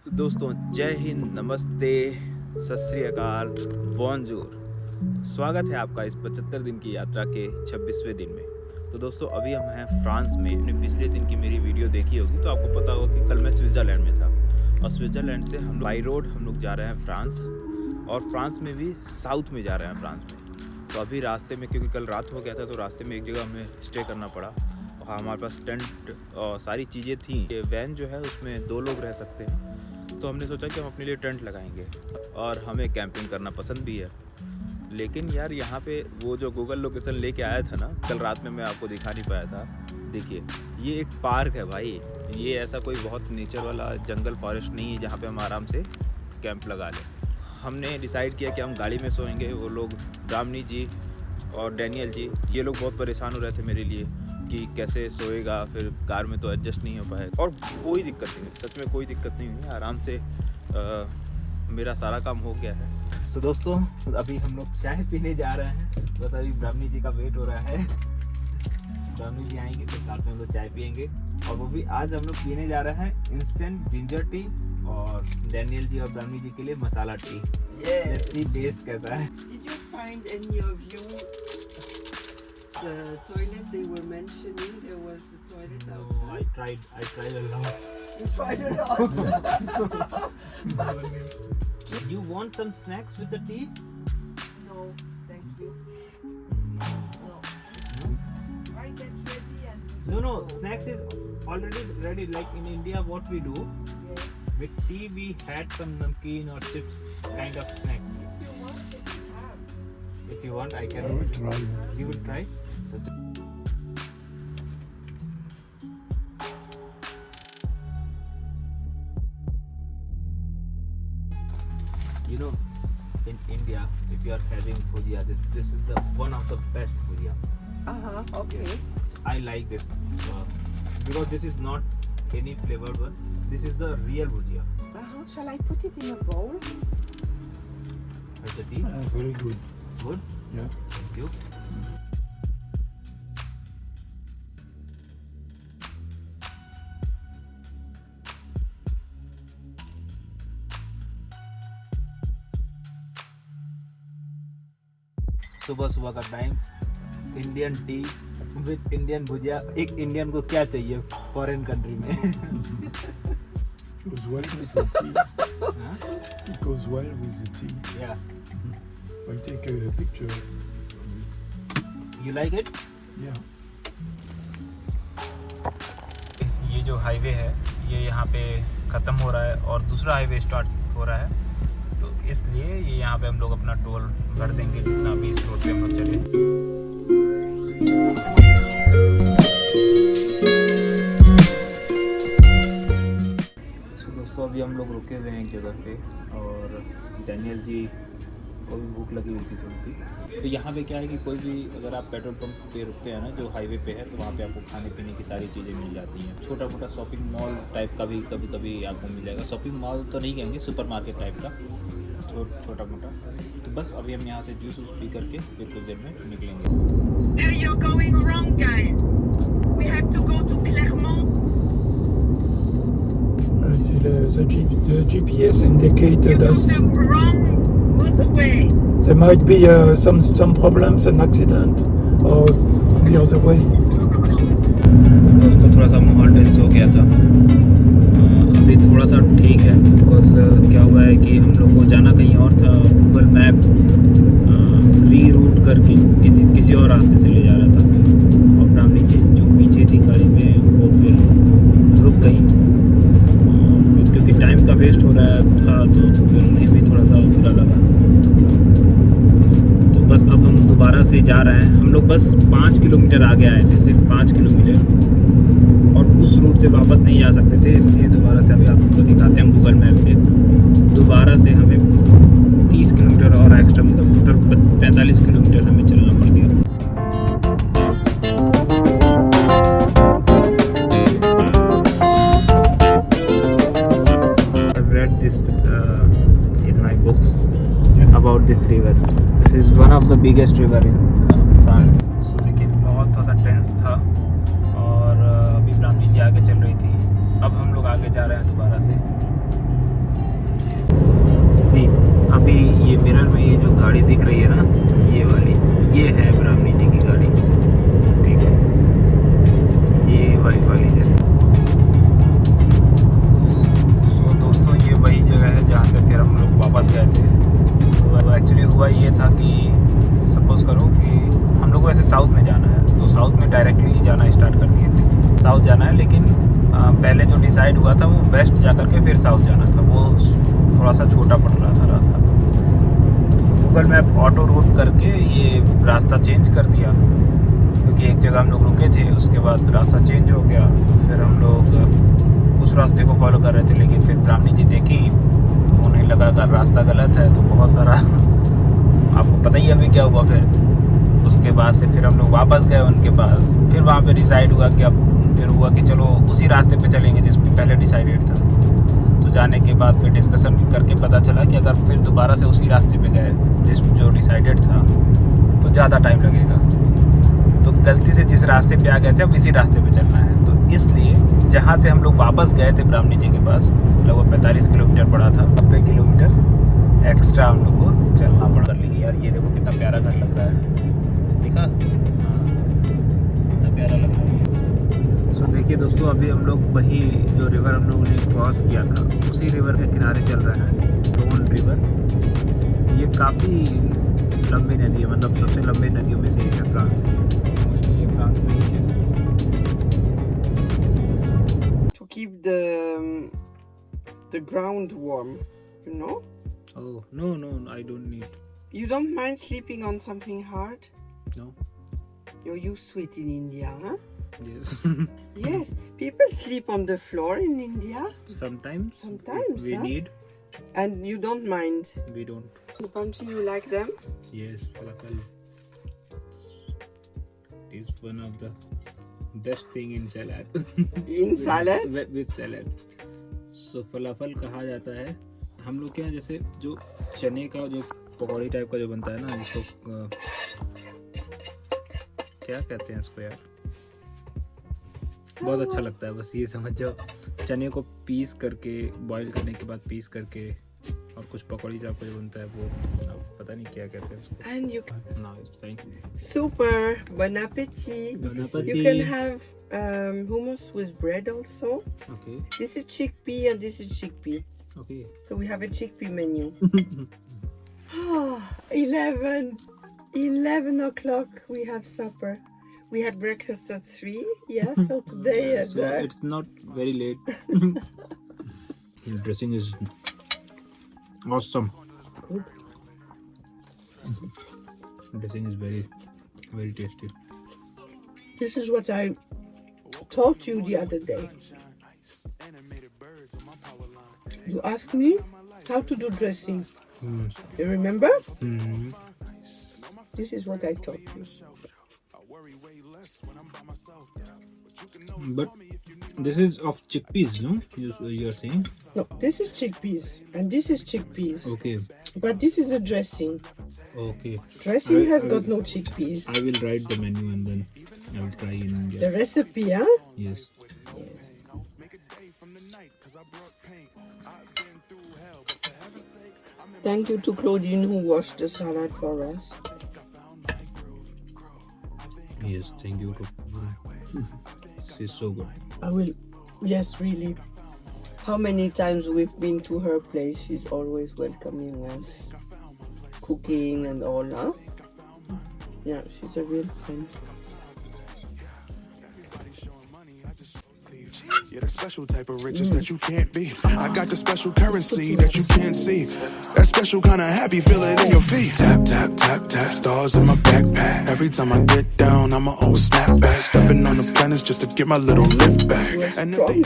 तो दोस्तों जय हिंद, नमस्ते, सत श्री अकाल, बॉनजूर। स्वागत है आपका इस 75 दिन की यात्रा के 26वें दिन में। तो दोस्तों अभी हम हैं फ्रांस में। आपने पिछले दिन की मेरी वीडियो देखी होगी तो आपको पता होगा कि कल मैं स्विट्ज़रलैंड में था और स्विट्ज़रलैंड से हम बाई रोड हम लोग जा रहे हैं फ्रांस, और फ्रांस में भी साउथ में जा रहे हैं फ्रांस में। तो अभी रास्ते में, क्योंकि कल रात हो गया था तो रास्ते में एक जगह हमें स्टे करना पड़ा। और हमारे पास टेंट और सारी चीज़ें थी। ये वैन जो है उसमें 2 लोग रह सकते हैं, तो हमने सोचा कि हम अपने लिए टेंट लगाएंगे। और हमें कैंपिंग करना पसंद भी है। लेकिन यार यहाँ पे वो जो गूगल लोकेशन लेके आया था ना कल रात में, मैं आपको दिखा नहीं पाया था। देखिए ये एक पार्क है भाई, ये ऐसा कोई बहुत नेचर वाला जंगल फॉरेस्ट नहीं है जहाँ पे हम आराम से कैंप लगा लें। हमने डिसाइड किया कि हम गाड़ी में सोएंगे। वो लोग ब्राह्मणी जी और डैनियल जी, ये लोग बहुत परेशान हो रहे थे मेरे लिए कि कैसे सोएगा, फिर कार में तो एडजस्ट नहीं हो पाएगा। और कोई दिक्कत नहीं है, सच में कोई दिक्कत नहीं हुई, आराम से मेरा सारा काम हो गया है। तो दोस्तों अभी हम लोग चाय पीने जा रहे हैं। बस अभी ब्राह्मणी जी का वेट हो रहा है। ब्राह्मणी जी आएंगे तो साथ में हम लोग चाय पियेंगे। और वो भी आज हम लोग पीने जा रहे हैं इंस्टेंट जिंजर टी, और डैनियल जी और ब्राह्मणी जी के लिए मसाला टी। लेट्स सी टेस्ट कैसा है। Did you find any of you the toilet they were mentioning? There was a toilet outside. I tried a lot. You tried it out? You want some snacks with the tea? No, thank you. No. I get ready and No, snacks is already ready. Like in India, what we do yeah. with tea, we had some namkeen or chips kind of snacks. If you want, then you have. If you want, I can. I will try. You will try. So, you know, in India, if you are having bhujia, this is the one of the best bhujia. Okay. I like this because this is not any flavored one. This is the real bhujia. Shall I put it in a bowl? Is the tea Very good. good? Yeah. Thank you. सुबह सुबह का time, Indian tea with Indian bhujia. एक Indian को क्या चाहिए foreign country में? Goes well with the tea. Huh? It goes well with the tea. Yeah. I take a picture. You like it? Yeah. ये जो हाईवे है ये यहाँ पे ख़त्म हो रहा है और दूसरा हाईवे स्टार्ट हो रहा है, तो इसलिए ये यहाँ पे हम लोग अपना टोल भर देंगे जितना भी इस रोड पे हम लोग चले। दोस्तों अभी हम लोग रुके हुए हैं एक जगह पे, और डैनियल जी को भी भूख लगी हुई थी थोड़ी सी। तो यहाँ पे क्या है कि कोई भी अगर आप पेट्रोल पंप पे रुकते हैं ना जो हाईवे पे है, तो वहाँ पे आपको खाने पीने की सारी चीज़ें मिल जाती हैं। छोटा मोटा शॉपिंग मॉल टाइप का भी कभी कभी आपको मिल जाएगा। शॉपिंग मॉल तो नहीं कहेंगे, सुपर मार्केट टाइप का छोटा मोटा। तो बस अभी हम यहाँ से जूस पी करके फिर कुछ देर में निकलेंगे। Hey, you're going wrong, guys. We have to go to Clermont. The GPS indicated You us. took the wrong motorway. There might be some problems, an accident, or the other way. दोस्तों थोड़ा सा माहौल tense हो गया था, अभी थोड़ा सा ठीक है। बिकॉज क्या हुआ है कि हम लोग को जाना कहीं और था। गूगल मैप रीरूट करके किसी और रास्ते से ले जा रहा था, और ब्राह्मणी जी जो पीछे थी गाड़ी में वो फिर रुक गई, क्योंकि टाइम का वेस्ट हो रहा था, तो फिर उन्हें भी थोड़ा सा बुरा लगा। तो बस अब हम दोबारा से जा रहे हैं। हम लोग बस 5 किलोमीटर आगे आए थे, सिर्फ 5 किलोमीटर, और उस रूट से वापस नहीं जा सकते थे, इसलिए दोबारा से अभी आपको दिखाते हैं गूगल मैप पे। दोबारा से हमें 30 किलोमीटर और एक्स्ट्रा, मतलब टोटल 45 किलोमीटर हमें चलना पड़ गया। I've read this in my books about this river. This is one of the biggest river in France. So देखिए बहुत थोड़ा सा टेंस था, और अभी ब्राह्मणी जी आगे चल रही थी। अब हम लोग आगे जा रहे हैं दोबारा से। होके फिर साउथ जाना था, वो थोड़ा सा छोटा पड़ रहा था रास्ता। गूगल मैप ऑटो रूट करके ये रास्ता चेंज कर दिया, क्योंकि एक जगह हम लोग रुके थे, उसके बाद रास्ता चेंज हो गया। फिर हम लोग उस रास्ते को फॉलो कर रहे थे, लेकिन फिर ब्राह्मणी जी देखी तो उन्हें लगा अगर रास्ता गलत है तो बहुत सारा आपको पता ही अभी क्या हुआ। फिर उसके बाद से फिर हम लोग वापस गए उनके पास। फिर वहाँ पे डिसाइड हुआ कि अब फिर हुआ कि चलो उसी रास्ते पे चलेंगे जिस पे पहले डिसाइडेड था। तो जाने के बाद फिर डिस्कशन करके पता चला कि अगर फिर दोबारा से उसी रास्ते पे गए जिस जो डिसाइडेड था तो ज़्यादा टाइम लगेगा। तो गलती से जिस रास्ते पे आ गए थे अब इसी रास्ते पे चलना है। तो इसलिए जहाँ से हम लोग वापस गए थे ब्राह्मणी जी के पास, लगभग 45 किलोमीटर पड़ा था, 90 किलोमीटर एक्स्ट्रा हम लोग को चलना पड़ रही है। यार ये देखो कितना प्यारा घर लग रहा है, देखा? हाँ, कितना प्यारा लग रहा है। सो देखिए दोस्तों, अभी हम लोग वही जो रिवर हम लोगों ने क्रॉस किया था उसी रिवर के किनारे चल रहे हैं, रोन रिवर। ये काफ़ी लंबी नदी है, मतलब सबसे लंबी नदियों में से एक है फ्रांस में। मोस्टली ये फ्रांस में ही है। To keep the ground warm, you know? Oh, no, I don't need. You don't mind sleeping on something hard? No. You're used to it in India, huh? Yes. Yes, people sleep on the floor in India. Sometimes. Sometimes, We huh? need. And you don't mind. We don't. Punchy, you like them? Yes, falafel. It is one of the best thing in salad. In salad? With salad. So falafel कहा जाता है हम लोग के यहाँ, जैसे जो चने का जो पकौड़ी टाइप का जो बनता है ना, जिसको क्या कहते हैं इसको यार, बहुत अच्छा लगता है। बस ये समझ जाओ, चने को पीस करके बॉईल करने के बाद पीस करके और कुछ पकौड़ी टाइप का जो बनता है वो, अब पता नहीं क्या कहते हैं इसको। And you No, it's fine. super. Bon appetit. Bon appetit. You can have hummus with bread also. Okay. This is chickpea and this is chickpea. Okay. So we have a chickpea menu. 11 o'clock we have supper. We had breakfast at 3. Yeah, so today at So it's not very late. The dressing is awesome. Good. Dressing is very, very tasty. This is what I taught you the other day. You asked me how to do dressing. You remember? Mm-hmm. This is what I taught you. But this is of chickpeas, no? You're saying? No, this is chickpeas and this is chickpeas. Okay. But this is a dressing. Okay. Dressing has got no chickpeas. I will write the menu and then I will try in India. The recipe, huh? Yes. Thank you to Claudine who washed the salad for us. Yes, thank you. She's so good. I will, yes, really. How many times we've been to her place, she's always welcoming us. Cooking and all, huh? Yeah, she's a real friend. Yeah, the special type of riches that you can't be. I got the special currency that you can't see. That special kind of happy, feel it in your feet. Tap, tap, tap, tap, stars in my backpack. Every time I get down, I'ma always snap back. Stepping on the planets just to get my little lift back. And if they